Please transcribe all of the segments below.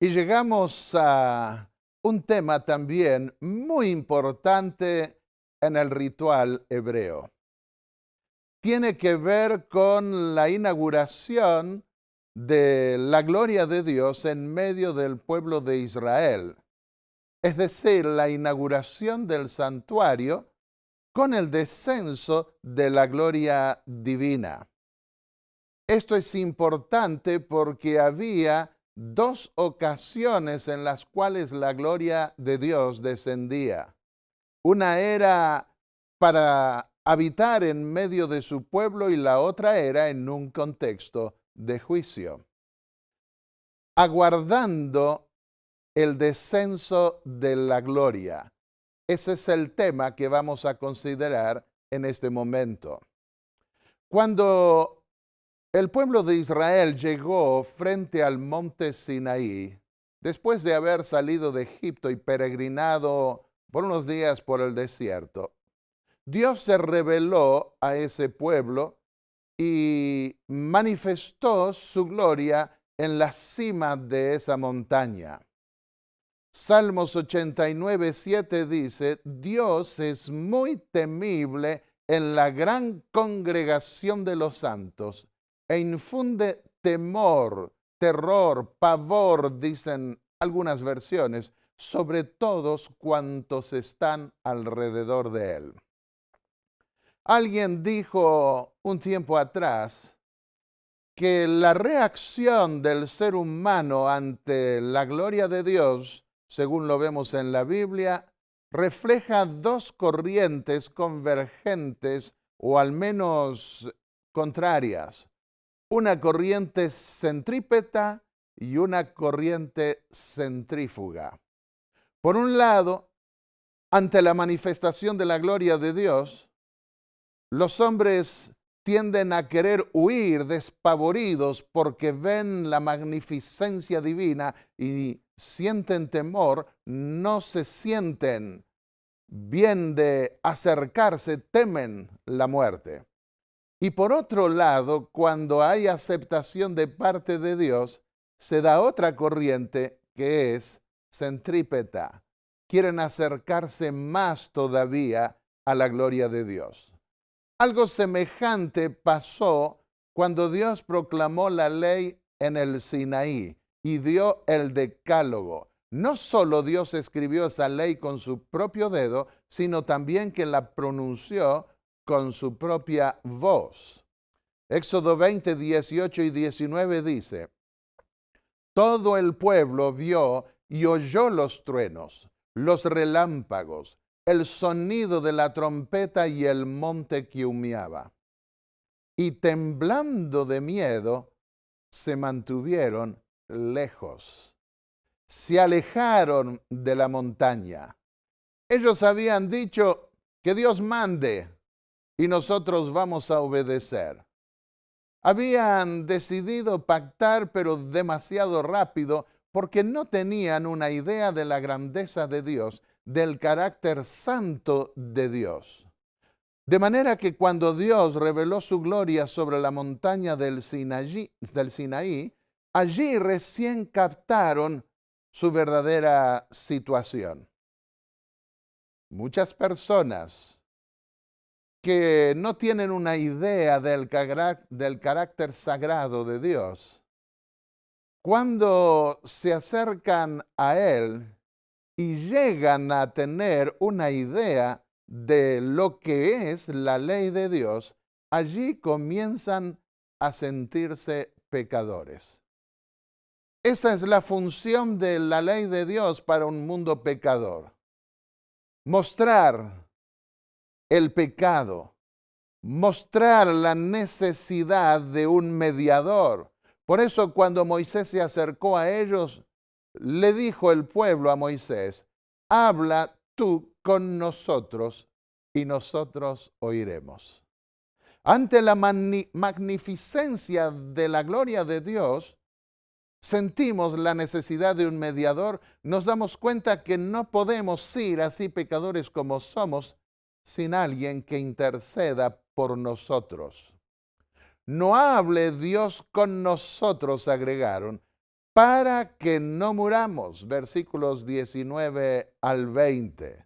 Y llegamos a un tema también muy importante en el ritual hebreo. Tiene que ver con la inauguración de la gloria de Dios en medio del pueblo de Israel. Es decir, la inauguración del santuario con el descenso de la gloria divina. Esto es importante porque había dos ocasiones en las cuales la gloria de Dios descendía. Una era para habitar en medio de su pueblo y la otra era en un contexto de juicio, aguardando el descenso de la gloria. Ese es el tema que vamos a considerar en este momento. Cuando el pueblo de Israel llegó frente al monte Sinaí, después de haber salido de Egipto y peregrinado por unos días por el desierto. Dios se reveló a ese pueblo y manifestó su gloria en la cima de esa montaña. Salmos 89:7 dice: Dios es muy temible en la gran congregación de los santos e infunde temor, terror, pavor, dicen algunas versiones, sobre todos cuantos están alrededor de él. Alguien dijo un tiempo atrás que la reacción del ser humano ante la gloria de Dios, según lo vemos en la Biblia, refleja dos corrientes convergentes o al menos contrarias. Una corriente centrípeta y una corriente centrífuga. Por un lado, ante la manifestación de la gloria de Dios, los hombres tienden a querer huir despavoridos porque ven la magnificencia divina y sienten temor, no se sienten bien de acercarse, temen la muerte. Y por otro lado, cuando hay aceptación de parte de Dios, se da otra corriente que es centrípeta. Quieren acercarse más todavía a la gloria de Dios. Algo semejante pasó cuando Dios proclamó la ley en el Sinaí y dio el decálogo. No solo Dios escribió esa ley con su propio dedo, sino también que la pronunció con su propia voz. Éxodo 20, 18 y 19 dice: todo el pueblo vio y oyó los truenos, los relámpagos, el sonido de la trompeta y el monte que humeaba. Y temblando de miedo, se mantuvieron lejos. Se alejaron de la montaña. Ellos habían dicho que Dios mande y nosotros vamos a obedecer. Habían decidido pactar, pero demasiado rápido, porque no tenían una idea de la grandeza de Dios, del carácter santo de Dios. De manera que cuando Dios reveló su gloria sobre la montaña del Sinaí, allí recién captaron su verdadera situación. Muchas personas que no tienen una idea del carácter sagrado de Dios, cuando se acercan a Él y llegan a tener una idea de lo que es la ley de Dios, allí comienzan a sentirse pecadores. Esa es la función de la ley de Dios para un mundo pecador. Mostrar el pecado, mostrar la necesidad de un mediador. Por eso cuando Moisés se acercó a ellos, le dijo el pueblo a Moisés: habla tú con nosotros y nosotros oiremos. Ante la magnificencia de la gloria de Dios, sentimos la necesidad de un mediador, nos damos cuenta que no podemos ir así pecadores como somos sin alguien que interceda por nosotros. No hable Dios con nosotros, agregaron, para que no muramos. Versículos 19 al 20.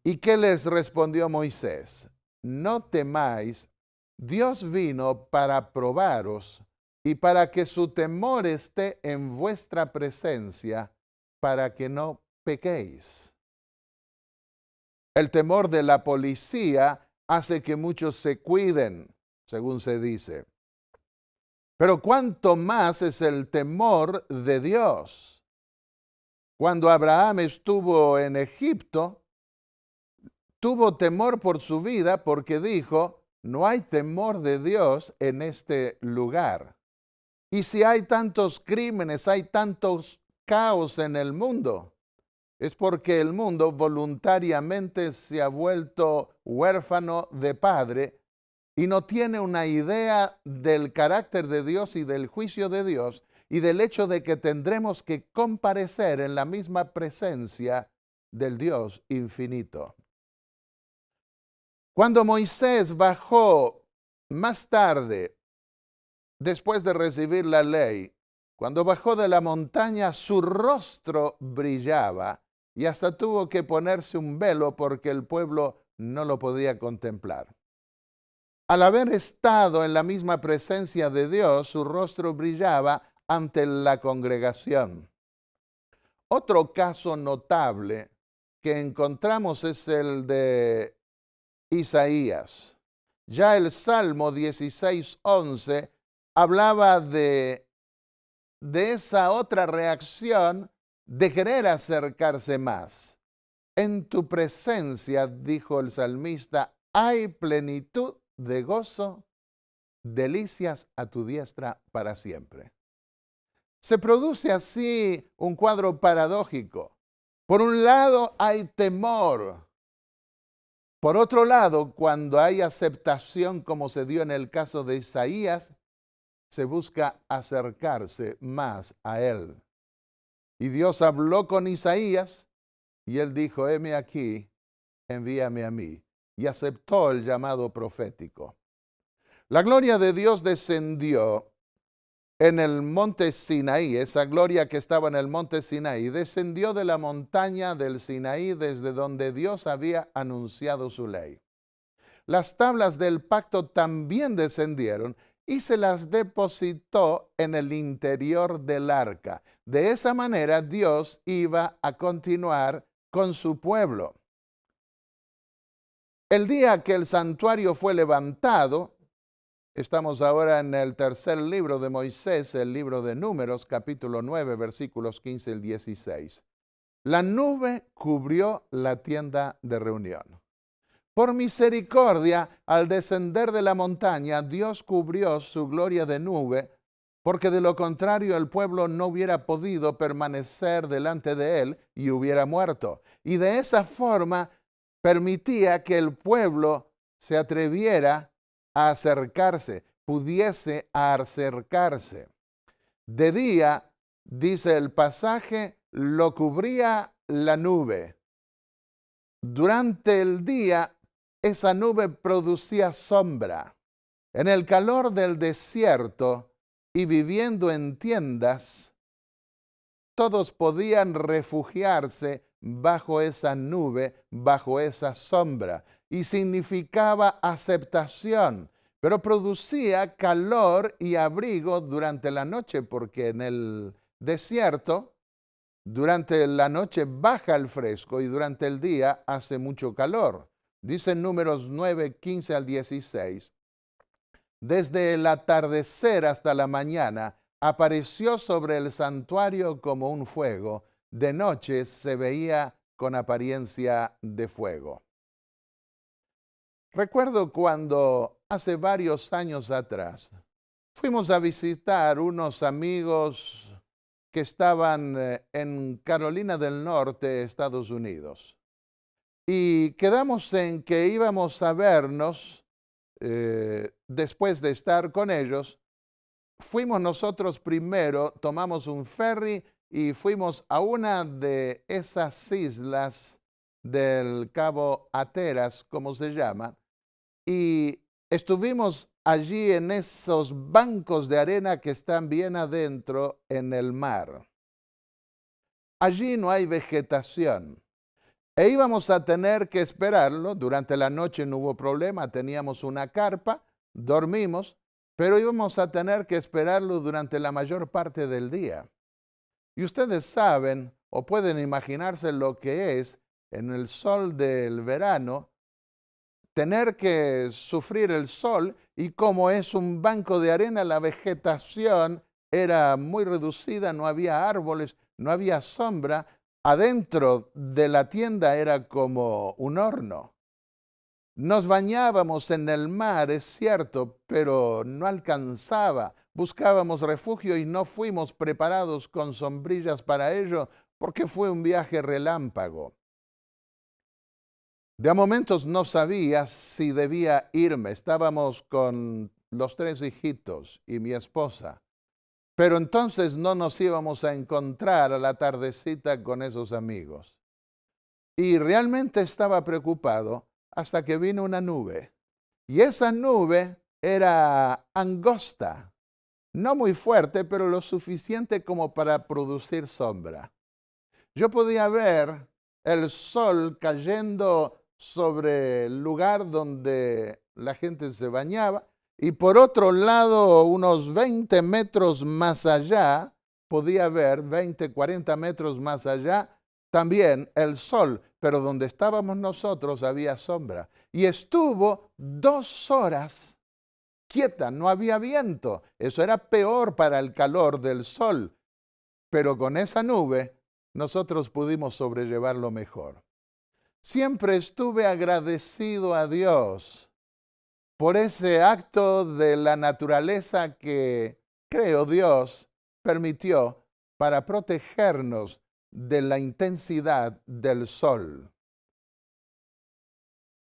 ¿Y qué les respondió Moisés? No temáis, Dios vino para probaros y para que su temor esté en vuestra presencia, para que no pequéis. El temor de la policía hace que muchos se cuiden, según se dice. Pero cuánto más es el temor de Dios. Cuando Abraham estuvo en Egipto, tuvo temor por su vida porque dijo, no hay temor de Dios en este lugar. Y si hay tantos crímenes, hay tantos caos en el mundo, es porque el mundo voluntariamente se ha vuelto huérfano de padre y no tiene una idea del carácter de Dios y del juicio de Dios y del hecho de que tendremos que comparecer en la misma presencia del Dios infinito. Cuando Moisés bajó más tarde, después de recibir la ley, cuando bajó de la montaña, su rostro brillaba y hasta tuvo que ponerse un velo porque el pueblo no lo podía contemplar. Al haber estado en la misma presencia de Dios, su rostro brillaba ante la congregación. Otro caso notable que encontramos es el de Isaías. Ya el Salmo 16:11 hablaba de esa otra reacción de querer acercarse más. En tu presencia, dijo el salmista, hay plenitud de gozo, delicias a tu diestra para siempre. Se produce así un cuadro paradójico. Por un lado hay temor. Por otro lado, cuando hay aceptación, como se dio en el caso de Isaías, se busca acercarse más a él. Y Dios habló con Isaías y él dijo, heme aquí, envíame a mí. Y aceptó el llamado profético. La gloria de Dios descendió en el monte Sinaí, esa gloria que estaba en el monte Sinaí, descendió de la montaña del Sinaí desde donde Dios había anunciado su ley. Las tablas del pacto también descendieron y se las depositó en el interior del arca. De esa manera Dios iba a continuar con su pueblo. El día que el santuario fue levantado, estamos ahora en el tercer libro de Moisés, el libro de Números, capítulo 9, versículos 15 al 16. La nube cubrió la tienda de reunión. Por misericordia, al descender de la montaña, Dios cubrió su gloria de nube, porque de lo contrario el pueblo no hubiera podido permanecer delante de él y hubiera muerto. Y de esa forma permitía que el pueblo se atreviera a acercarse, pudiese acercarse. De día, dice el pasaje, lo cubría la nube. Durante el día, esa nube producía sombra. En el calor del desierto y viviendo en tiendas, todos podían refugiarse bajo esa nube, bajo esa sombra, y significaba aceptación, pero producía calor y abrigo durante la noche, porque en el desierto, durante la noche baja el fresco y durante el día hace mucho calor. Dice en Números 9, 15 al 16. Desde el atardecer hasta la mañana apareció sobre el santuario como un fuego. De noche se veía con apariencia de fuego. Recuerdo cuando hace varios años atrás fuimos a visitar unos amigos que estaban en Carolina del Norte, Estados Unidos. Y quedamos en que íbamos a vernos después de estar con ellos. Fuimos nosotros primero, tomamos un ferry y fuimos a una de esas islas del Cabo Hatteras, como se llama, y Estuvimos allí en esos bancos de arena que están bien adentro en el mar. Allí no hay vegetación. E íbamos a tener que esperarlo. Durante la noche no hubo problema, teníamos una carpa, dormimos, pero íbamos a tener que esperarlo durante la mayor parte del día. Y ustedes saben o pueden imaginarse lo que es en el sol del verano tener que sufrir el sol, y como es un banco de arena, la vegetación era muy reducida, no había árboles, no había sombra. Adentro de la tienda era como un horno. Nos bañábamos en el mar, es cierto, pero no alcanzaba. Buscábamos refugio y no fuimos preparados con sombrillas para ello porque fue un viaje relámpago. De a momentos no sabía si debía irme. Estábamos con los 3 hijitos y mi esposa. Pero entonces no nos íbamos a encontrar a la tardecita con esos amigos. Y realmente estaba preocupado hasta que vino una nube. Y esa nube era angosta, no muy fuerte, pero lo suficiente como para producir sombra. Yo podía ver el sol cayendo sobre el lugar donde la gente se bañaba, y por otro lado, unos 20 metros más allá, podía ver 20, 40 metros más allá, también el sol, pero donde estábamos nosotros había sombra. Y estuvo 2 horas quieta, no había viento. Eso era peor para el calor del sol, pero con esa nube nosotros pudimos sobrellevarlo mejor. Siempre estuve agradecido a Dios por ese acto de la naturaleza que, creo, Dios permitió para protegernos de la intensidad del sol.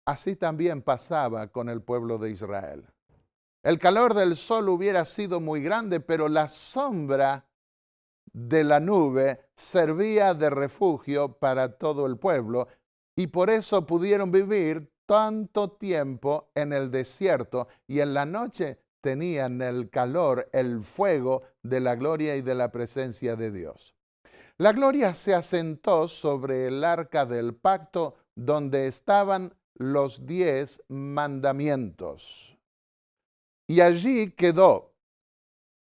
Así también pasaba con el pueblo de Israel. El calor del sol hubiera sido muy grande, pero la sombra de la nube servía de refugio para todo el pueblo, y por eso pudieron vivir tanto tiempo en el desierto, y en la noche tenían el calor, el fuego de la gloria y de la presencia de Dios. La gloria se asentó sobre el arca del pacto, donde estaban los 10 mandamientos. Y allí quedó,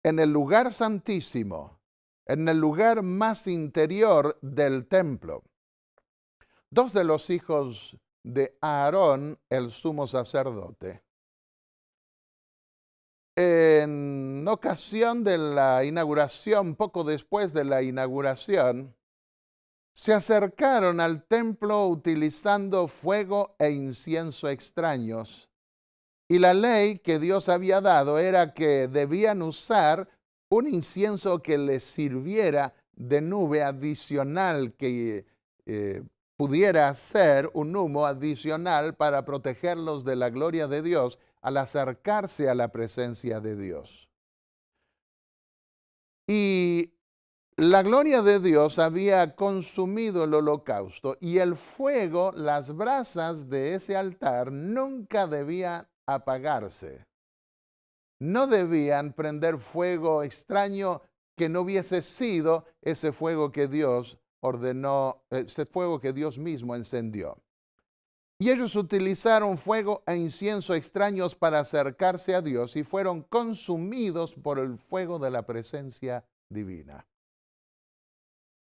en el lugar santísimo, en el lugar más interior del templo, 2 de los hijos de Aarón, el sumo sacerdote. En ocasión de la inauguración, poco después de la inauguración, se acercaron al templo utilizando fuego e incienso extraños. Y la ley que Dios había dado era que debían usar un incienso que les sirviera de nube adicional, que pudiera ser un humo adicional para protegerlos de la gloria de Dios al acercarse a la presencia de Dios. Y la gloria de Dios había consumido el holocausto, y el fuego, las brasas de ese altar nunca debían apagarse. No debían prender fuego extraño que no hubiese sido ese fuego que Dios ordenó, ese fuego que Dios mismo encendió. Y ellos utilizaron fuego e incienso extraños para acercarse a Dios, y fueron consumidos por el fuego de la presencia divina.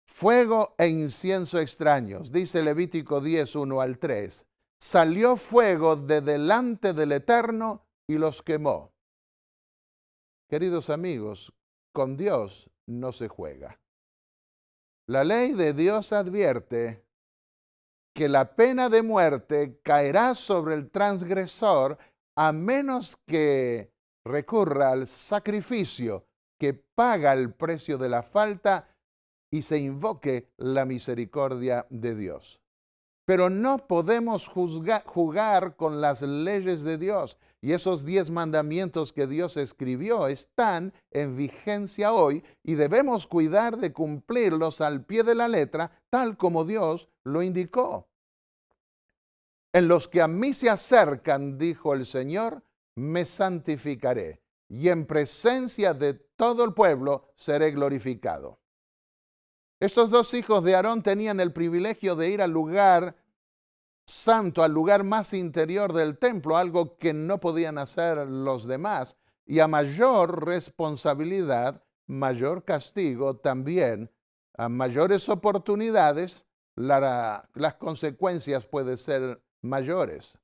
Fuego e incienso extraños, dice Levítico 10, 1 al 3. Salió fuego de delante del Eterno y los quemó. Queridos amigos, con Dios no se juega. La ley de Dios advierte que la pena de muerte caerá sobre el transgresor a menos que recurra al sacrificio que paga el precio de la falta y se invoque la misericordia de Dios. Pero no podemos jugar con las leyes de Dios. Y esos 10 mandamientos que Dios escribió están en vigencia hoy, y debemos cuidar de cumplirlos al pie de la letra, tal como Dios lo indicó. En los que a mí se acercan, dijo el Señor, me santificaré, y en presencia de todo el pueblo seré glorificado. Estos dos hijos de Aarón tenían el privilegio de ir al lugar santo, al lugar más interior del templo, algo que no podían hacer los demás. Y a mayor responsabilidad, mayor castigo también, a mayores oportunidades, las consecuencias pueden ser mayores.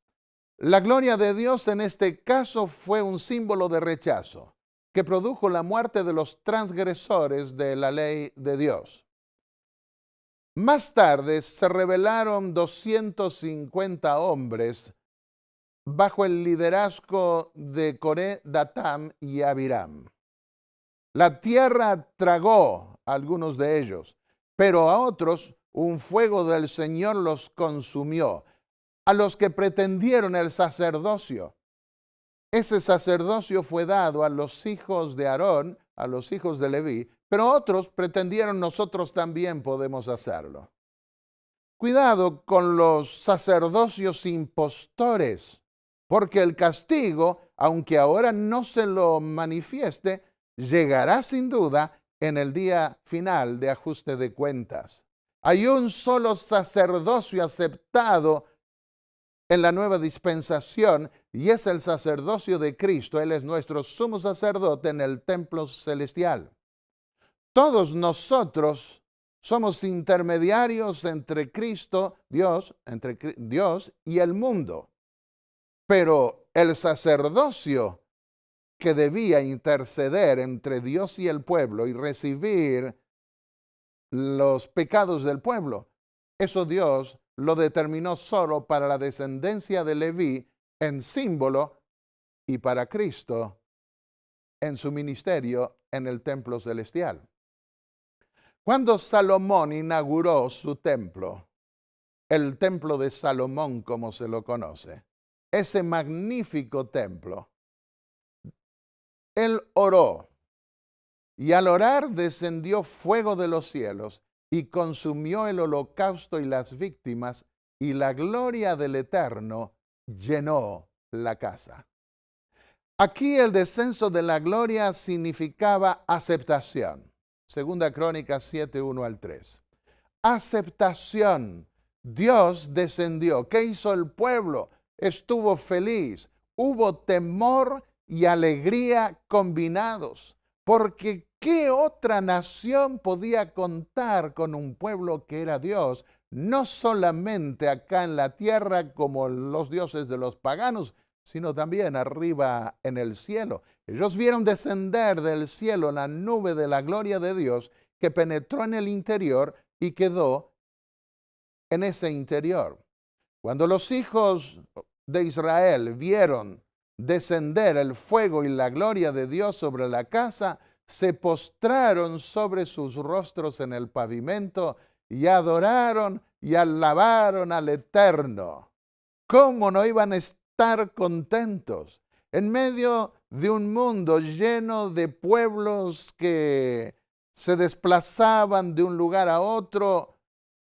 La gloria de Dios en este caso fue un símbolo de rechazo que produjo la muerte de los transgresores de la ley de Dios. Más tarde se rebelaron 250 hombres bajo el liderazgo de Coré, Datam y Abiram. La tierra tragó a algunos de ellos, pero a otros un fuego del Señor los consumió. A los que pretendieron el sacerdocio, ese sacerdocio fue dado a los hijos de Aarón, a los hijos de Leví, pero otros pretendieron nosotros también podemos hacerlo. Cuidado con los sacerdocios impostores, porque el castigo, aunque ahora no se lo manifieste, llegará sin duda en el día final de ajuste de cuentas. Hay un solo sacerdocio aceptado en la nueva dispensación, y es el sacerdocio de Cristo. Él es nuestro sumo sacerdote en el templo celestial. Todos nosotros somos intermediarios entre Cristo, Dios, entre Dios y el mundo. Pero el sacerdocio que debía interceder entre Dios y el pueblo y recibir los pecados del pueblo, eso Dios lo determinó solo para la descendencia de Leví en símbolo y para Cristo en su ministerio en el templo celestial. Cuando Salomón inauguró su templo, el templo de Salomón como se lo conoce, ese magnífico templo, él oró y al orar descendió fuego de los cielos y consumió el holocausto y las víctimas, y la gloria del Eterno llenó la casa. Aquí el descenso de la gloria significaba aceptación. Segunda Crónicas 7, 1 al 3. Aceptación. Dios descendió. ¿Qué hizo el pueblo? Estuvo feliz. Hubo temor y alegría combinados. Porque ¿qué otra nación podía contar con un pueblo que era Dios? No solamente acá en la tierra como los dioses de los paganos, sino también arriba en el cielo. Ellos vieron descender del cielo la nube de la gloria de Dios que penetró en el interior y quedó en ese interior. Cuando los hijos de Israel vieron descender el fuego y la gloria de Dios sobre la casa, se postraron sobre sus rostros en el pavimento y adoraron y alabaron al Eterno. ¿Cómo no iban a estar contentos en medio de un mundo lleno de pueblos que se desplazaban de un lugar a otro,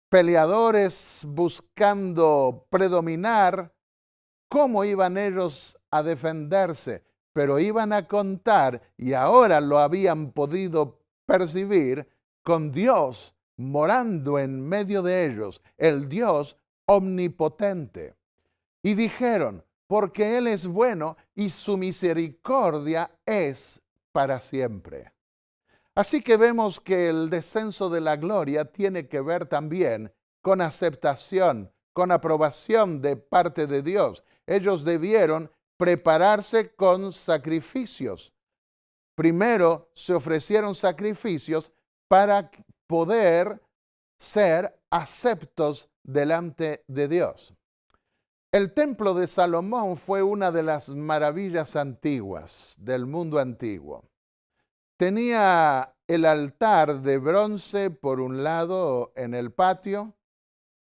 peleadores buscando predominar? ¿Cómo iban ellos a defenderse? Pero iban a contar, y ahora lo habían podido percibir, con Dios morando en medio de ellos, el Dios omnipotente. Y dijeron, porque Él es bueno y su misericordia es para siempre. Así que vemos que el descenso de la gloria tiene que ver también con aceptación, con aprobación de parte de Dios. Ellos debieron prepararse con sacrificios. Primero se ofrecieron sacrificios para poder ser aceptos delante de Dios. El templo de Salomón fue una de las maravillas antiguas del mundo antiguo. Tenía el altar de bronce por un lado en el patio,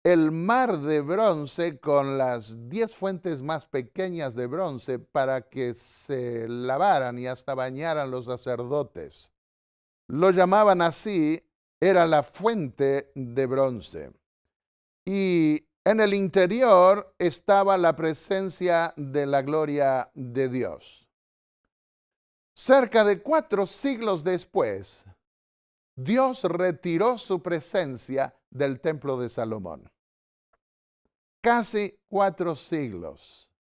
el mar de bronce con las 10 fuentes más pequeñas de bronce para que se lavaran y hasta bañaran los sacerdotes. Lo llamaban así, era la fuente de bronce. Y En el interior estaba la presencia de la gloria de Dios. Cerca de 4 siglos después, Dios retiró su presencia del templo de Salomón. Casi 4 siglos.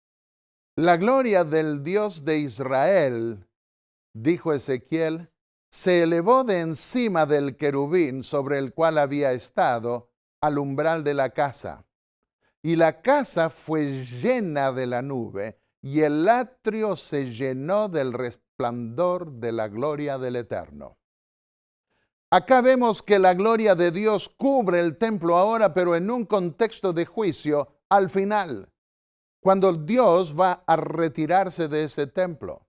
La gloria del Dios de Israel, dijo Ezequiel, se elevó de encima del querubín sobre el cual había estado al umbral de la casa. Y la casa fue llena de la nube, y el atrio se llenó del resplandor de la gloria del Eterno. Acá vemos que la gloria de Dios cubre el templo ahora, pero en un contexto de juicio al final, cuando Dios va a retirarse de ese templo.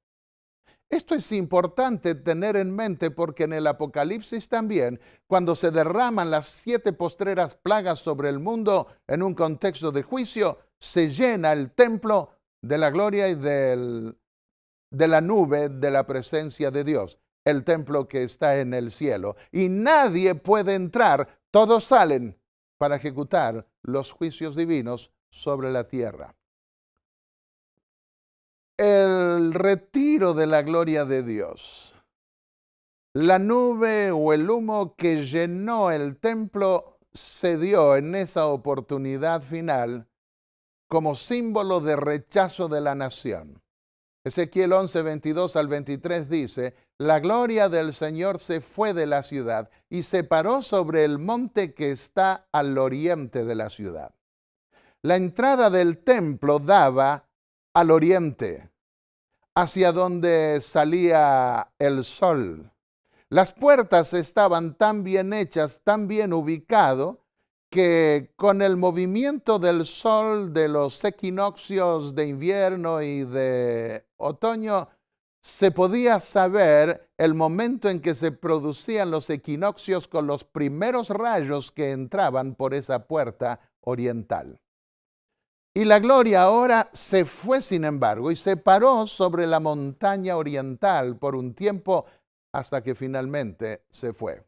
Esto es importante tener en mente porque en el Apocalipsis también, cuando se derraman las 7 postreras plagas sobre el mundo en un contexto de juicio, se llena el templo de la gloria y de la nube de la presencia de Dios, el templo que está en el cielo. Y nadie puede entrar, todos salen para ejecutar los juicios divinos sobre la tierra. El retiro de la gloria de Dios. La nube o el humo que llenó el templo se dio en esa oportunidad final como símbolo de rechazo de la nación. Ezequiel 11, 22 al 23 dice, la gloria del Señor se fue de la ciudad y se paró sobre el monte que está al oriente de la ciudad. La entrada del templo daba al oriente, hacia donde salía el sol. Las puertas estaban tan bien hechas, tan bien ubicado, que con el movimiento del sol de los equinoccios de invierno y de otoño, se podía saber el momento en que se producían los equinoccios con los primeros rayos que entraban por esa puerta oriental. Y la gloria ahora se fue, sin embargo, y se paró sobre la montaña oriental por un tiempo hasta que finalmente se fue.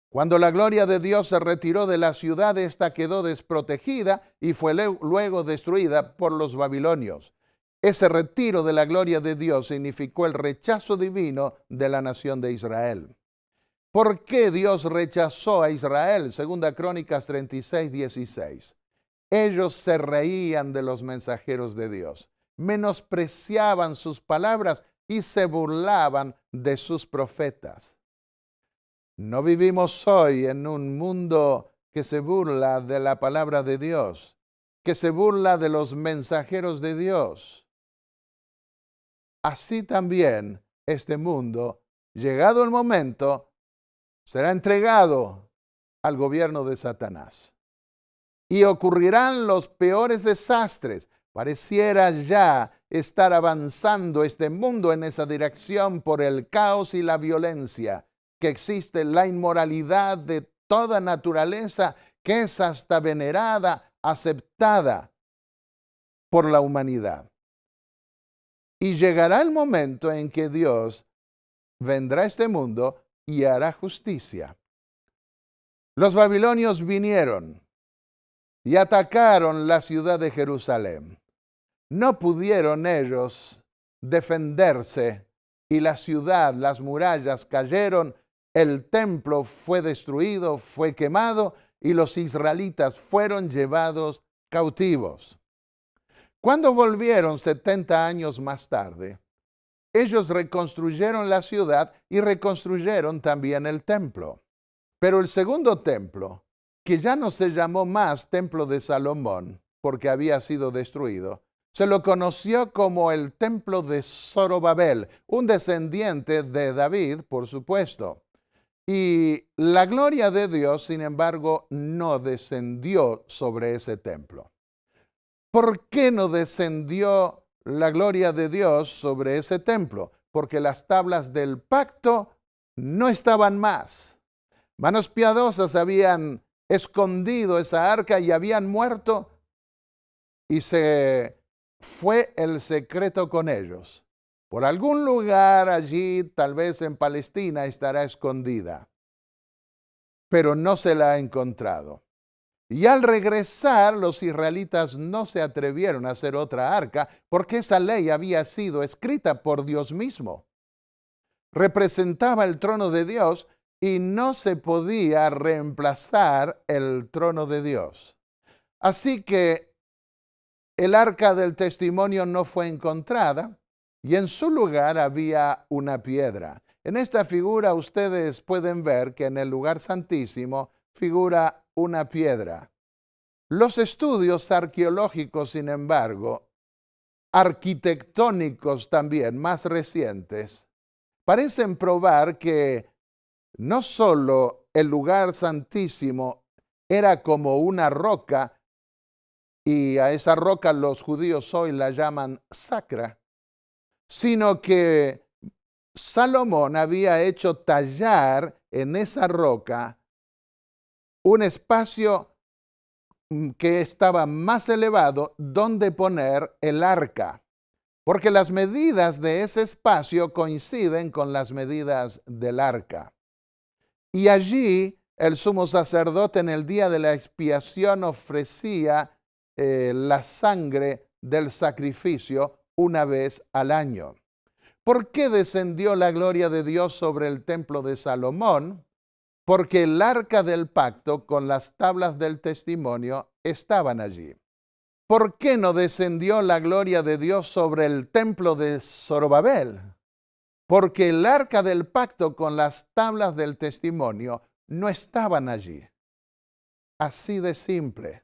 Cuando la gloria de Dios se retiró de la ciudad, esta quedó desprotegida y fue luego destruida por los babilonios. Ese retiro de la gloria de Dios significó el rechazo divino de la nación de Israel. ¿Por qué Dios rechazó a Israel? Segunda Crónicas 36, 16. Ellos se reían de los mensajeros de Dios, menospreciaban sus palabras y se burlaban de sus profetas. No vivimos hoy en un mundo que se burla de la palabra de Dios, que se burla de los mensajeros de Dios. Así también este mundo, llegado el momento, será entregado al gobierno de Satanás. Y ocurrirán los peores desastres. Pareciera ya estar avanzando este mundo en esa dirección por el caos y la violencia, que existe la inmoralidad de toda naturaleza, que es hasta venerada, aceptada por la humanidad. Y llegará el momento en que Dios vendrá a este mundo y hará justicia. Los babilonios vinieron y atacaron la ciudad de Jerusalén. No pudieron ellos defenderse y la ciudad, las murallas cayeron, el templo fue destruido, fue quemado y los israelitas fueron llevados cautivos. Cuando volvieron 70 años más tarde, ellos reconstruyeron la ciudad y reconstruyeron también el templo. Pero el segundo templo, que ya no se llamó más Templo de Salomón, porque había sido destruido, se lo conoció como el Templo de Zorobabel, un descendiente de David, por supuesto. Y la gloria de Dios, sin embargo, no descendió sobre ese templo. ¿Por qué no descendió la gloria de Dios sobre ese templo? Porque las tablas del pacto no estaban más. Manos piadosas habían escondido esa arca y habían muerto, y se fue el secreto con ellos. Por algún lugar allí, tal vez en Palestina, estará escondida, pero no se la ha encontrado. Y al regresar, los israelitas no se atrevieron a hacer otra arca porque esa ley había sido escrita por Dios mismo. Representaba el trono de Dios y no se podía reemplazar el trono de Dios. Así que el arca del testimonio no fue encontrada y en su lugar había una piedra. En esta figura ustedes pueden ver que en el lugar santísimo figura una piedra. Los estudios arqueológicos, sin embargo, arquitectónicos también, más recientes, parecen probar que no solo el lugar santísimo era como una roca, y a esa roca los judíos hoy la llaman sacra, sino que Salomón había hecho tallar en esa roca un espacio que estaba más elevado donde poner el arca, porque las medidas de ese espacio coinciden con las medidas del arca. Y allí el sumo sacerdote en el día de la expiación ofrecía la sangre del sacrificio una vez al año. ¿Por qué descendió la gloria de Dios sobre el templo de Salomón? Porque el arca del pacto con las tablas del testimonio estaban allí. ¿Por qué no descendió la gloria de Dios sobre el templo de Zorobabel? Porque el arca del pacto con las tablas del testimonio no estaban allí. Así de simple.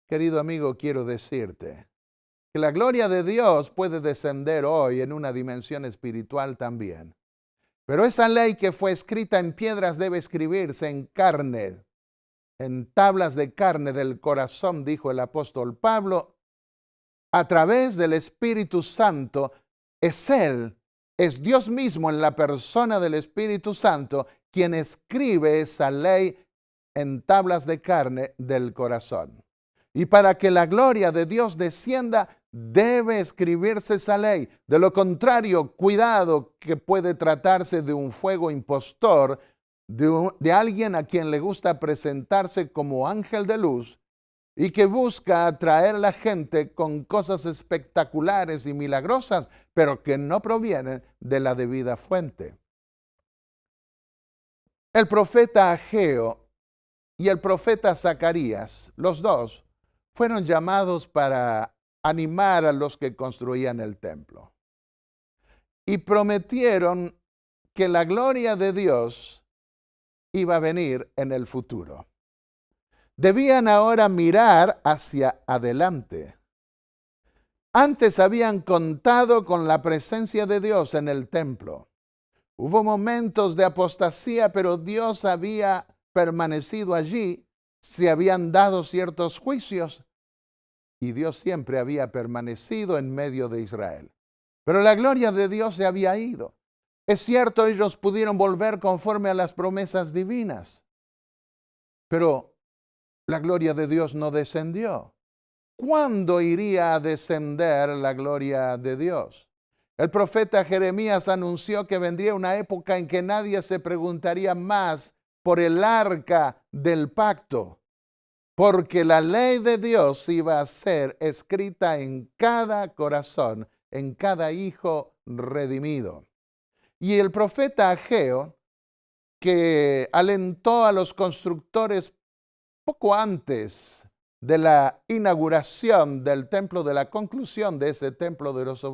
Querido amigo, quiero decirte que la gloria de Dios puede descender hoy en una dimensión espiritual también. Pero esa ley que fue escrita en piedras debe escribirse en carne, en tablas de carne del corazón, dijo el apóstol Pablo, a través del Espíritu Santo. Es Él, es Dios mismo en la persona del Espíritu Santo quien escribe esa ley en tablas de carne del corazón. Y para que la gloria de Dios descienda, debe escribirse esa ley. De lo contrario, cuidado, que puede tratarse de un fuego impostor, de alguien a quien le gusta presentarse como ángel de luz y que busca atraer a la gente con cosas espectaculares y milagrosas, pero que no provienen de la debida fuente. El profeta Ageo y el profeta Zacarías, los dos, fueron llamados para animar a los que construían el templo. Y prometieron que la gloria de Dios iba a venir en el futuro. Debían ahora mirar hacia adelante. Antes habían contado con la presencia de Dios en el templo. Hubo momentos de apostasía, pero Dios había permanecido allí. Se habían dado ciertos juicios y Dios siempre había permanecido en medio de Israel. Pero la gloria de Dios se había ido. Es cierto, ellos pudieron volver conforme a las promesas divinas, pero la gloria de Dios no descendió. ¿Cuándo iría a descender la gloria de Dios? El profeta Jeremías anunció que vendría una época en que nadie se preguntaría más por el arca del pacto, porque la ley de Dios iba a ser escrita en cada corazón, en cada hijo redimido. Y el profeta Ageo, que alentó a los constructores poco antes de la inauguración del templo, de la conclusión de ese templo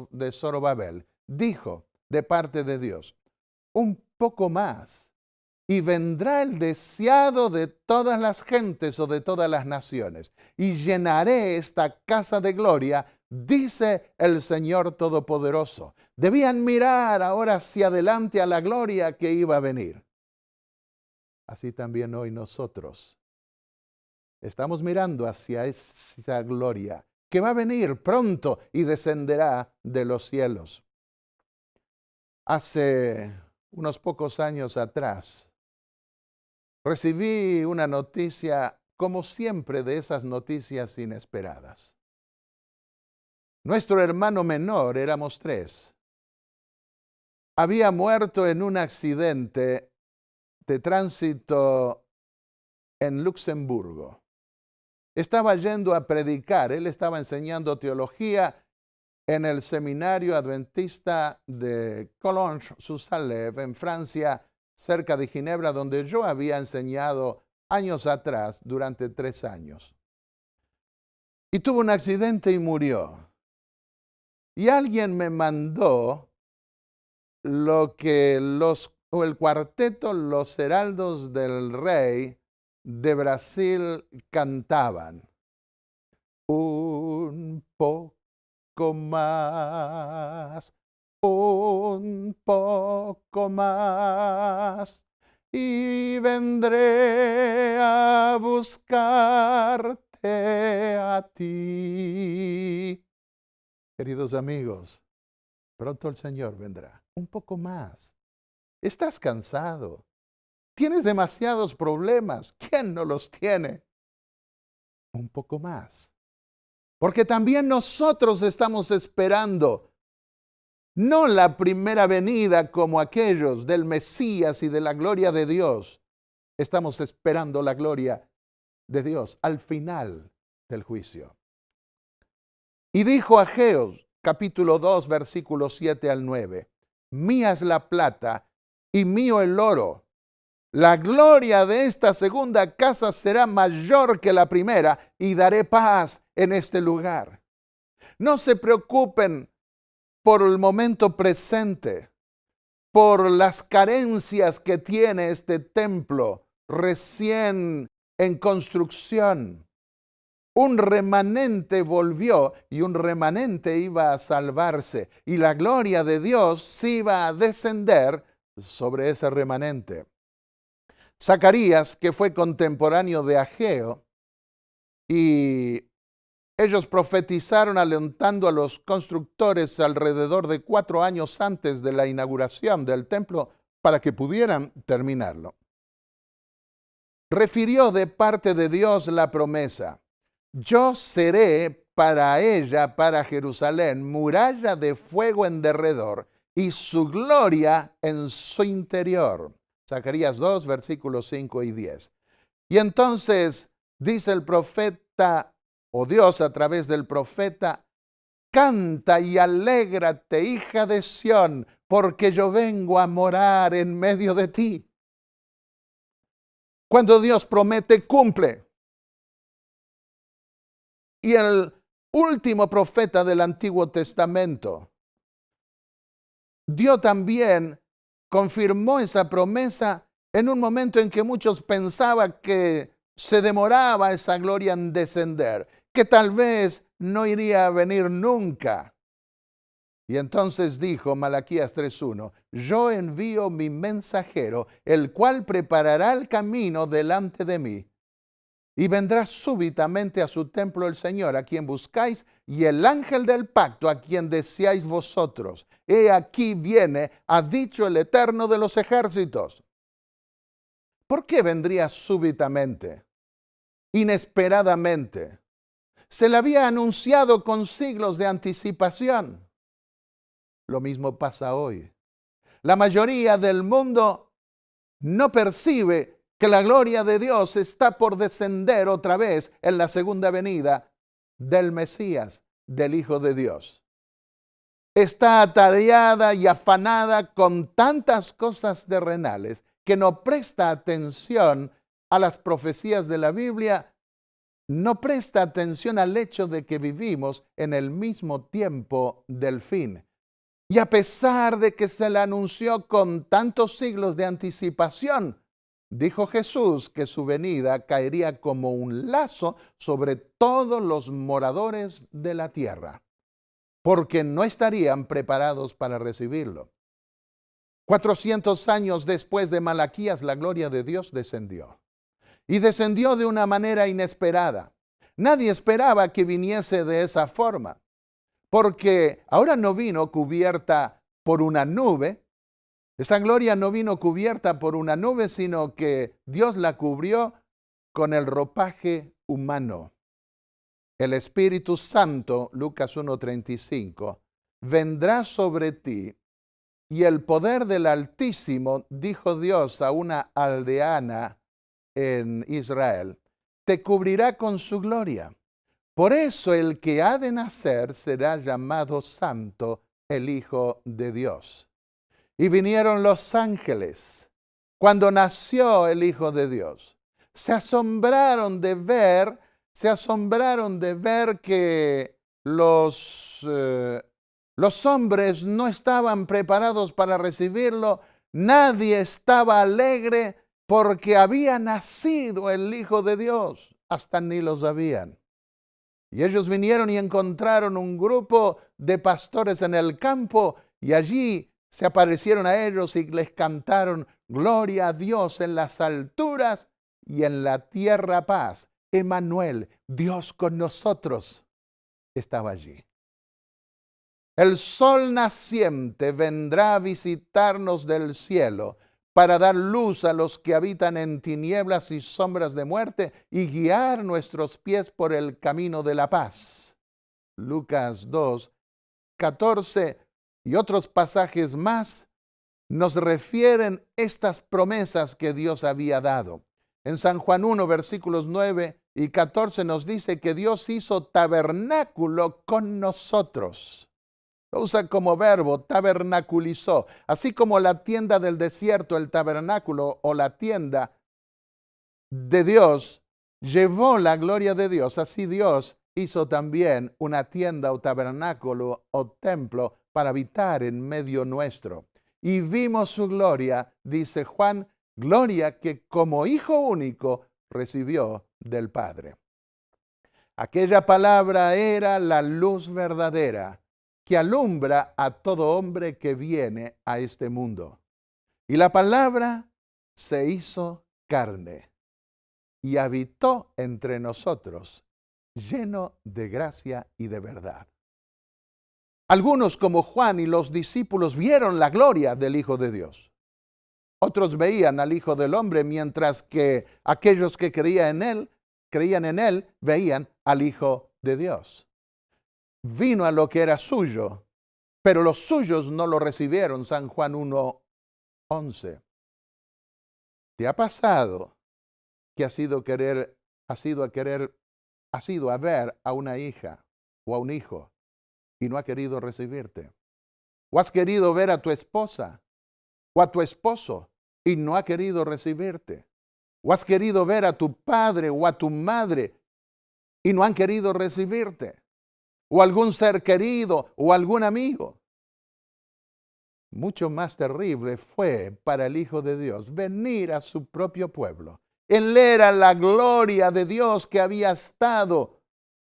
de Zorobabel, dijo de parte de Dios, un poco más, y vendrá el deseado de todas las gentes o de todas las naciones, y llenaré esta casa de gloria, dice el Señor Todopoderoso. Debían mirar ahora hacia adelante a la gloria que iba a venir. Así también hoy nosotros estamos mirando hacia esa gloria que va a venir pronto y descenderá de los cielos. Hace unos pocos años atrás, recibí una noticia, como siempre, de esas noticias inesperadas. Nuestro hermano menor, éramos 3, había muerto en un accidente de tránsito en Luxemburgo. estaba yendo a predicar. Él estaba enseñando teología en el seminario adventista de Collonges-sur-Salève, en Francia, cerca de Ginebra, donde yo había enseñado años atrás, durante 3 años. Y tuvo un accidente y murió. Y alguien me mandó lo que el cuarteto Los Heraldos del Rey de Brasil cantaban. Un poco más, un poco más, y vendré a buscarte a ti. Queridos amigos, pronto el Señor vendrá. Un poco más. ¿Estás cansado? ¿Tienes demasiados problemas? ¿Quién no los tiene? Un poco más. Porque también nosotros estamos esperando no la primera venida como aquellos del Mesías y de la gloria de Dios. Estamos esperando la gloria de Dios al final del juicio. Y dijo Ageo, capítulo 2, versículos 7 al 9, mía es la plata y mío el oro. La gloria de esta segunda casa será mayor que la primera y daré paz en este lugar. No se preocupen por el momento presente, por las carencias que tiene este templo recién en construcción. Un remanente volvió y un remanente iba a salvarse y la gloria de Dios iba a descender sobre ese remanente. Zacarías, que fue contemporáneo de Ageo, y ellos profetizaron alentando a los constructores alrededor de 4 años antes de la inauguración del templo para que pudieran terminarlo. Refirió de parte de Dios la promesa: yo seré para ella, para Jerusalén, muralla de fuego en derredor y su gloria en su interior. Zacarías 2, versículos 5 y 10. Y entonces dice el profeta, o Dios a través del profeta: canta y alégrate, hija de Sión, porque yo vengo a morar en medio de ti. Cuando Dios promete, cumple. Y el último profeta del Antiguo Testamento Dios también confirmó esa promesa en un momento en que muchos pensaban que se demoraba esa gloria en descender, que tal vez no iría a venir nunca. Y entonces dijo Malaquías 3:1, yo envío mi mensajero, el cual preparará el camino delante de mí. Y vendrá súbitamente a su templo el Señor, a quien buscáis, y el ángel del pacto, a quien deseáis vosotros. He aquí viene, ha dicho el Eterno de los ejércitos. ¿Por qué vendría súbitamente, inesperadamente? Se le había anunciado con siglos de anticipación. Lo mismo pasa hoy. La mayoría del mundo no percibe que la gloria de Dios está por descender otra vez en la segunda venida del Mesías, del Hijo de Dios. Está atareada y afanada con tantas cosas terrenales que no presta atención a las profecías de la Biblia, no presta atención al hecho de que vivimos en el mismo tiempo del fin. Y a pesar de que se le anunció con tantos siglos de anticipación, dijo Jesús que su venida caería como un lazo sobre todos los moradores de la tierra, porque no estarían preparados para recibirlo. 400 años después de Malaquías, la gloria de Dios descendió. Y descendió de una manera inesperada. Nadie esperaba que viniese de esa forma, porque ahora no vino cubierta por una nube. Esa gloria no vino cubierta por una nube, sino que Dios la cubrió con el ropaje humano. El Espíritu Santo, Lucas 1:35, vendrá sobre ti y el poder del Altísimo, dijo Dios a una aldeana en Israel, te cubrirá con su gloria. Por eso el que ha de nacer será llamado Santo, el Hijo de Dios. Y vinieron los ángeles cuando nació el Hijo de Dios. Se asombraron de ver que los hombres no estaban preparados para recibirlo. Nadie estaba alegre porque había nacido el Hijo de Dios. Hasta ni lo sabían. Y ellos vinieron y encontraron un grupo de pastores en el campo y allí se aparecieron a ellos y les cantaron: gloria a Dios en las alturas y en la tierra paz. Emmanuel, Dios con nosotros, estaba allí. El sol naciente vendrá a visitarnos del cielo para dar luz a los que habitan en tinieblas y sombras de muerte y guiar nuestros pies por el camino de la paz. Lucas 2, 14 y otros pasajes más nos refieren estas promesas que Dios había dado. En San Juan 1, versículos 9 y 14 nos dice que Dios hizo tabernáculo con nosotros. Lo usa como verbo, tabernaculizó. Así como la tienda del desierto, el tabernáculo o la tienda de Dios llevó la gloria de Dios, así Dios hizo también una tienda o tabernáculo o templo para habitar en medio nuestro. Y vimos su gloria, dice Juan, gloria que como Hijo único recibió del Padre. Aquella palabra era la luz verdadera que alumbra a todo hombre que viene a este mundo. Y la palabra se hizo carne y habitó entre nosotros, lleno de gracia y de verdad. Algunos, como Juan y los discípulos, vieron la gloria del Hijo de Dios. Otros veían al Hijo del Hombre, mientras que aquellos que creían en él, veían al Hijo de Dios. Vino a lo que era suyo, pero los suyos no lo recibieron. San Juan 1:11. ¿Te ha pasado que has ido a ver a una hija o a un hijo y no ha querido recibirte? ¿O has querido ver a tu esposa o a tu esposo y no ha querido recibirte? ¿O has querido ver a tu padre o a tu madre y no han querido recibirte? ¿O algún ser querido o algún amigo? Mucho más terrible fue para el Hijo de Dios venir a su propio pueblo. Él era la gloria de Dios que había estado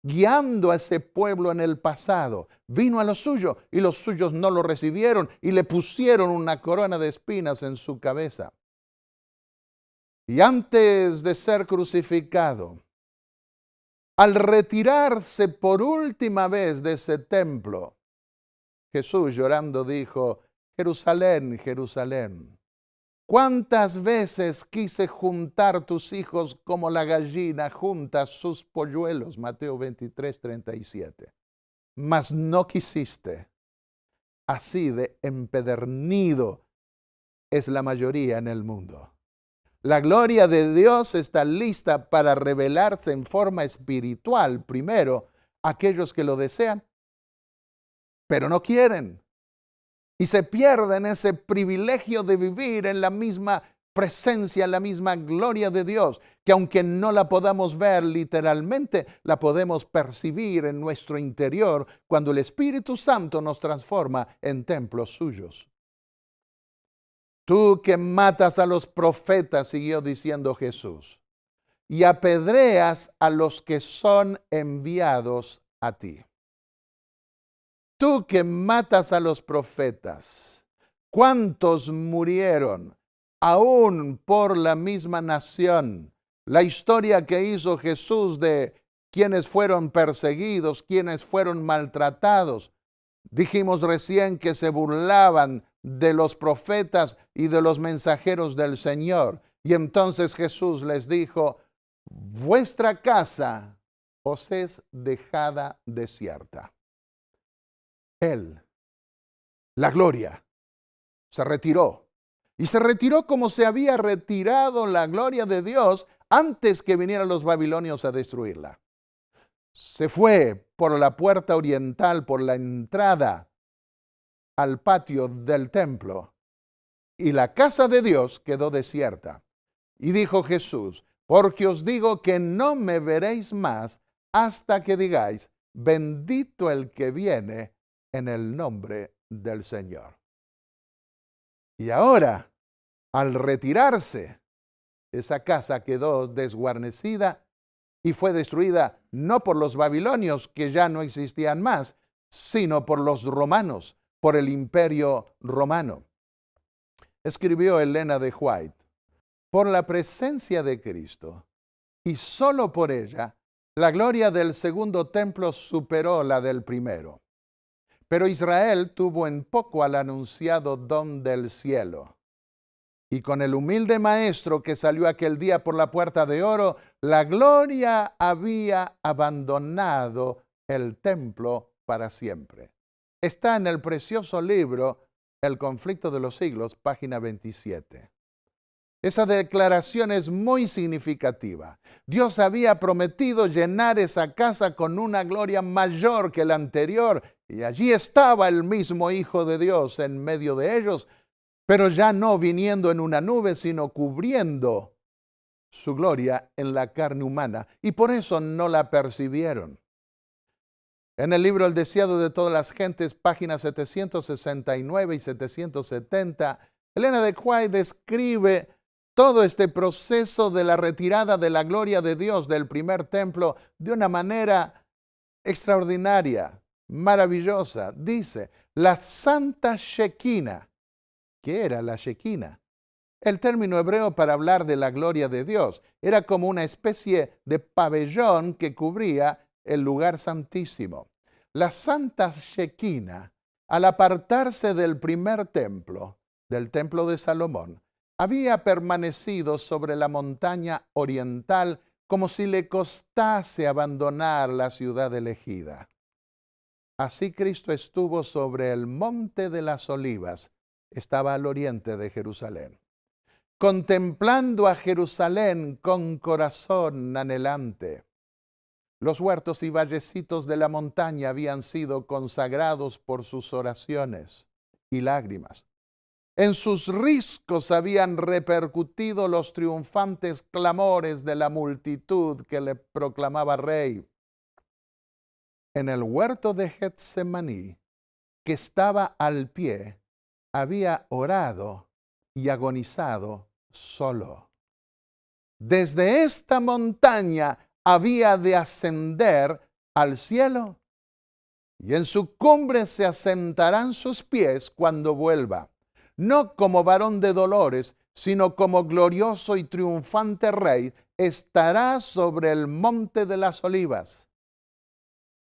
guiando a ese pueblo en el pasado. Vino a lo suyo y los suyos no lo recibieron y le pusieron una corona de espinas en su cabeza. Y antes de ser crucificado, al retirarse por última vez de ese templo, Jesús llorando dijo: Jerusalén, Jerusalén, ¿cuántas veces quise juntar tus hijos como la gallina junta sus polluelos? Mateo 23:37. Mas no quisiste. Así de empedernido es la mayoría en el mundo. La gloria de Dios está lista para revelarse en forma espiritual, primero, a aquellos que lo desean, pero no quieren. Y se pierden ese privilegio de vivir en la misma presencia, en la misma gloria de Dios, que aunque no la podamos ver literalmente, la podemos percibir en nuestro interior cuando el Espíritu Santo nos transforma en templos suyos. Tú que matas a los profetas, siguió diciendo Jesús, y apedreas a los que son enviados a ti. Tú que matas a los profetas, ¿cuántos murieron aún por la misma nación? La historia que hizo Jesús de quienes fueron perseguidos, quienes fueron maltratados. Dijimos recién que se burlaban de los profetas y de los mensajeros del Señor. Y entonces Jesús les dijo: vuestra casa os es dejada desierta. Él, la gloria, se retiró. Y se retiró como se había retirado la gloria de Dios antes que vinieran los babilonios a destruirla. Se fue por la puerta oriental, por la entrada al patio del templo, y la casa de Dios quedó desierta. Y dijo Jesús: porque os digo que no me veréis más hasta que digáis: bendito el que viene en el nombre del Señor. Y ahora, al retirarse, esa casa quedó desguarnecida y fue destruida no por los babilonios, que ya no existían más, sino por los romanos, por el imperio romano. Escribió Elena de White: por la presencia de Cristo, y solo por ella, la gloria del segundo templo superó la del primero. Pero Israel tuvo en poco al anunciado don del cielo. Y con el humilde maestro que salió aquel día por la puerta de oro, la gloria había abandonado el templo para siempre. Está en el precioso libro El conflicto de los siglos, página 27. Esa declaración es muy significativa. Dios había prometido llenar esa casa con una gloria mayor que la anterior, y allí estaba el mismo Hijo de Dios en medio de ellos, pero ya no viniendo en una nube, sino cubriendo su gloria en la carne humana, y por eso no la percibieron. En el libro El deseado de todas las gentes, páginas 769 y 770, Elena de White describe todo este proceso de la retirada de la gloria de Dios del primer templo de una manera extraordinaria, maravillosa. Dice: la Santa Shekinah. ¿Qué era la Shekinah? El término hebreo para hablar de la gloria de Dios. Era como una especie de pabellón que cubría el lugar santísimo. La Santa Shekinah, al apartarse del primer templo, del templo de Salomón, había permanecido sobre la montaña oriental como si le costase abandonar la ciudad elegida. Así Cristo estuvo sobre el monte de las Olivas, estaba al oriente de Jerusalén, contemplando a Jerusalén con corazón anhelante. Los huertos y vallecitos de la montaña habían sido consagrados por sus oraciones y lágrimas. En sus riscos habían repercutido los triunfantes clamores de la multitud que le proclamaba rey. En el huerto de Getsemaní, que estaba al pie, había orado y agonizado solo. Desde esta montaña había de ascender al cielo, y en su cumbre se asentarán sus pies cuando vuelva, no como varón de dolores, sino como glorioso y triunfante rey, estará sobre el monte de las Olivas.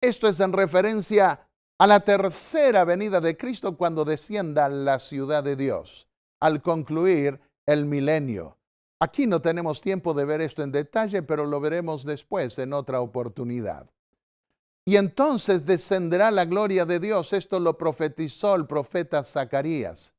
Esto es en referencia a la tercera venida de Cristo, cuando descienda a la ciudad de Dios, al concluir el milenio. Aquí no tenemos tiempo de ver esto en detalle, pero lo veremos después en otra oportunidad. Y entonces descenderá la gloria de Dios. Esto lo profetizó el profeta Zacarías.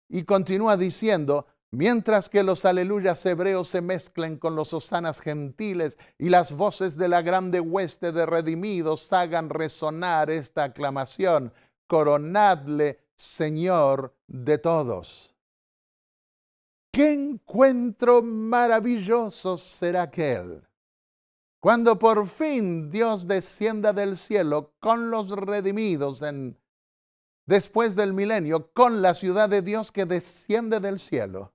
Y continúa diciendo: mientras que los aleluyas hebreos se mezclen con los hosanas gentiles y las voces de la grande hueste de redimidos hagan resonar esta aclamación: coronadle Señor de todos. ¡Qué encuentro maravilloso será aquel! Cuando por fin Dios descienda del cielo con los redimidos después del milenio, con la ciudad de Dios que desciende del cielo,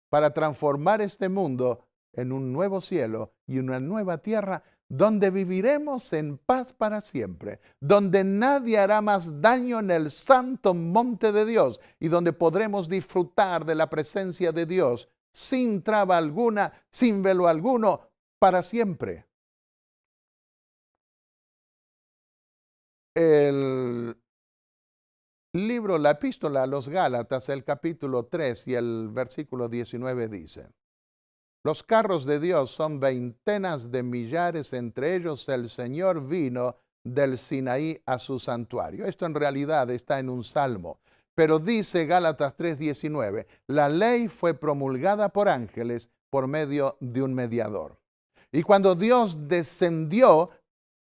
para transformar este mundo en un nuevo cielo y una nueva tierra, donde viviremos en paz para siempre, donde nadie hará más daño en el santo monte de Dios, y donde podremos disfrutar de la presencia de Dios sin traba alguna, sin velo alguno, para siempre. El libro, la epístola a los Gálatas, el capítulo 3 y el versículo 19 dice: los carros de Dios son veintenas de millares, entre ellos el Señor vino del Sinaí a su santuario. Esto en realidad está en un salmo, pero dice Gálatas 3:19, la ley fue promulgada por ángeles, por medio de un mediador. Y cuando Dios descendió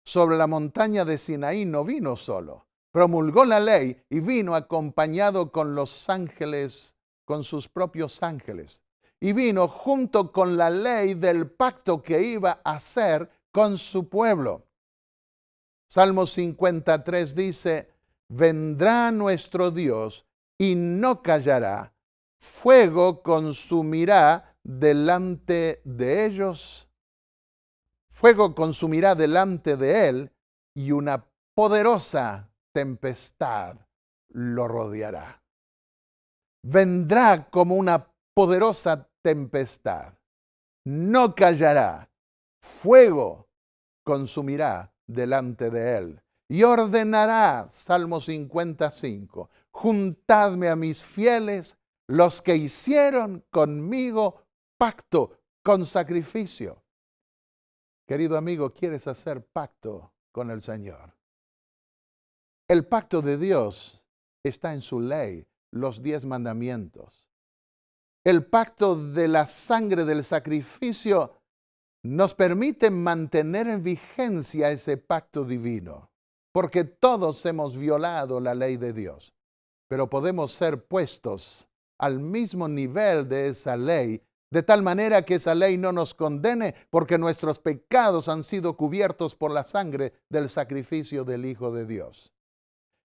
sobre la montaña de Sinaí, no vino solo. Promulgó la ley y vino acompañado con los ángeles, con sus propios ángeles. Y vino junto con la ley del pacto que iba a hacer con su pueblo. Salmo 53 dice, vendrá nuestro Dios y no callará. Fuego consumirá delante de ellos. Fuego consumirá delante de él y una poderosa tempestad lo rodeará. Vendrá como una poderosa tempestad. No callará. Fuego consumirá delante de él. Y ordenará, Salmo 55, juntadme a mis fieles, los que hicieron conmigo pacto con sacrificio. Querido amigo, ¿quieres hacer pacto con el Señor? El pacto de Dios está en su ley, los 10 mandamientos. El pacto de la sangre del sacrificio nos permite mantener en vigencia ese pacto divino, porque todos hemos violado la ley de Dios, pero podemos ser puestos al mismo nivel de esa ley, de tal manera que esa ley no nos condene, porque nuestros pecados han sido cubiertos por la sangre del sacrificio del Hijo de Dios.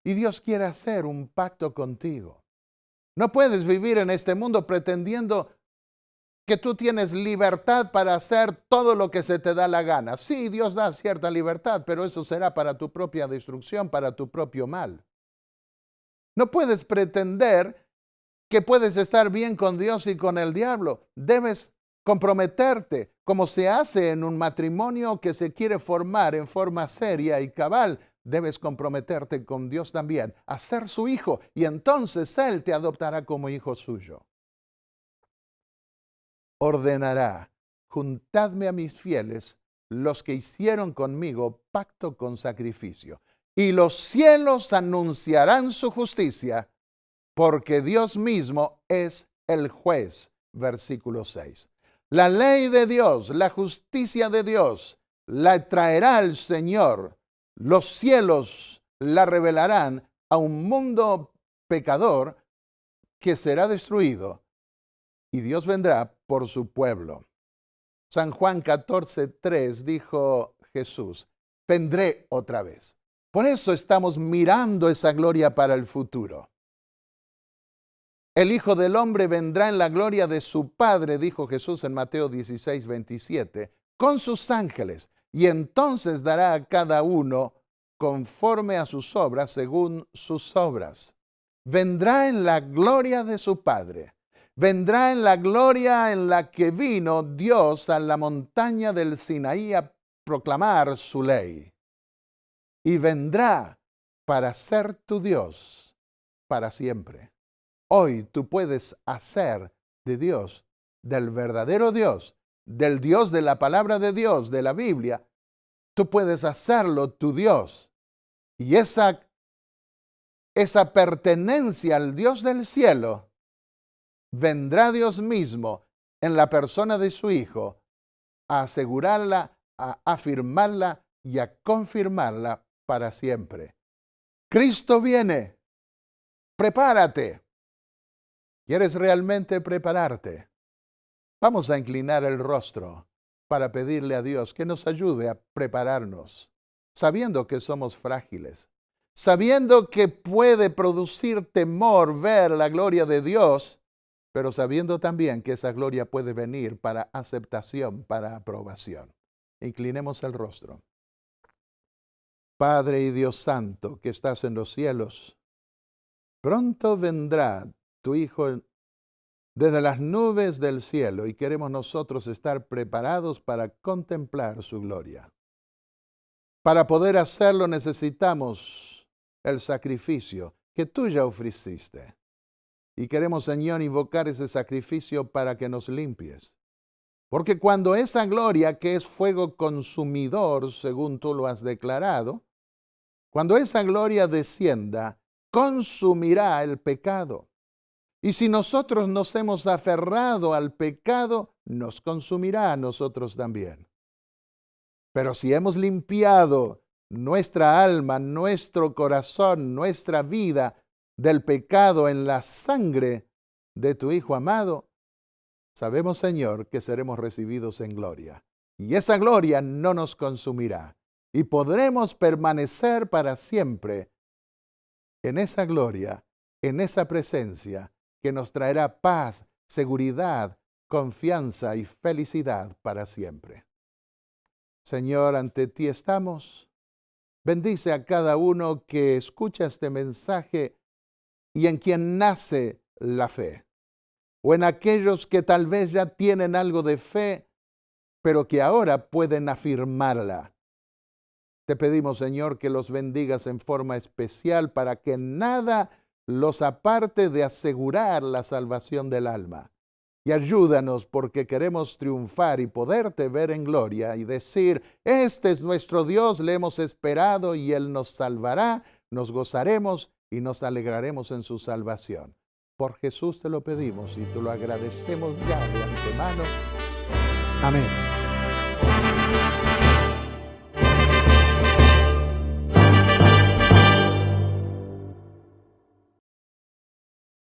Y Dios quiere hacer un pacto contigo. No puedes vivir en este mundo pretendiendo que tú tienes libertad para hacer todo lo que se te da la gana. Sí, Dios da cierta libertad, pero eso será para tu propia destrucción, para tu propio mal. No puedes pretender que puedes estar bien con Dios y con el diablo. Debes comprometerte, como se hace en un matrimonio que se quiere formar en forma seria y cabal. Debes comprometerte con Dios también, a ser su hijo, y entonces Él te adoptará como hijo suyo. Ordenará, juntadme a mis fieles, los que hicieron conmigo pacto con sacrificio, y los cielos anunciarán su justicia, porque Dios mismo es el juez. Versículo 6. La ley de Dios, la justicia de Dios, la traerá el Señor. Los cielos la revelarán a un mundo pecador que será destruido, y Dios vendrá por su pueblo. San Juan 14:3 dijo Jesús, vendré otra vez. Por eso estamos mirando esa gloria para el futuro. El Hijo del Hombre vendrá en la gloria de su Padre, dijo Jesús en Mateo 16:27, con sus ángeles, y entonces dará a cada uno conforme a sus obras, según sus obras. Vendrá en la gloria de su Padre. Vendrá en la gloria en la que vino Dios a la montaña del Sinaí a proclamar su ley. Y vendrá para ser tu Dios para siempre. Hoy tú puedes hacer de Dios, del verdadero Dios, del Dios de la palabra de Dios, de la Biblia, tú puedes hacerlo tu Dios. Y esa pertenencia al Dios del cielo, vendrá Dios mismo en la persona de su Hijo a asegurarla, a afirmarla y a confirmarla para siempre. Cristo viene. Prepárate. ¿Quieres realmente prepararte? Vamos a inclinar el rostro para pedirle a Dios que nos ayude a prepararnos, sabiendo que somos frágiles, sabiendo que puede producir temor ver la gloria de Dios, pero sabiendo también que esa gloria puede venir para aceptación, para aprobación. Inclinemos el rostro. Padre y Dios Santo, que estás en los cielos, pronto vendrá tu Hijo desde las nubes del cielo y queremos nosotros estar preparados para contemplar su gloria. Para poder hacerlo necesitamos el sacrificio que tú ya ofreciste. Y queremos, Señor, invocar ese sacrificio para que nos limpies. Porque cuando esa gloria, que es fuego consumidor, según tú lo has declarado, cuando esa gloria descienda, consumirá el pecado. Y si nosotros nos hemos aferrado al pecado, nos consumirá a nosotros también. Pero si hemos limpiado nuestra alma, nuestro corazón, nuestra vida del pecado en la sangre de tu Hijo amado, sabemos, Señor, que seremos recibidos en gloria. Y esa gloria no nos consumirá. Y podremos permanecer para siempre en esa gloria, en esa presencia que nos traerá paz, seguridad, confianza y felicidad para siempre. Señor, ante ti estamos. Bendice a cada uno que escucha este mensaje y en quien nace la fe. O en aquellos que tal vez ya tienen algo de fe, pero que ahora pueden afirmarla. Te pedimos, Señor, que los bendigas en forma especial para que nada los aparte de asegurar la salvación del alma. Y ayúdanos porque queremos triunfar y poderte ver en gloria y decir, este es nuestro Dios, le hemos esperado y Él nos salvará, nos gozaremos y nos alegraremos en su salvación. Por Jesús te lo pedimos y te lo agradecemos ya de antemano. Amén.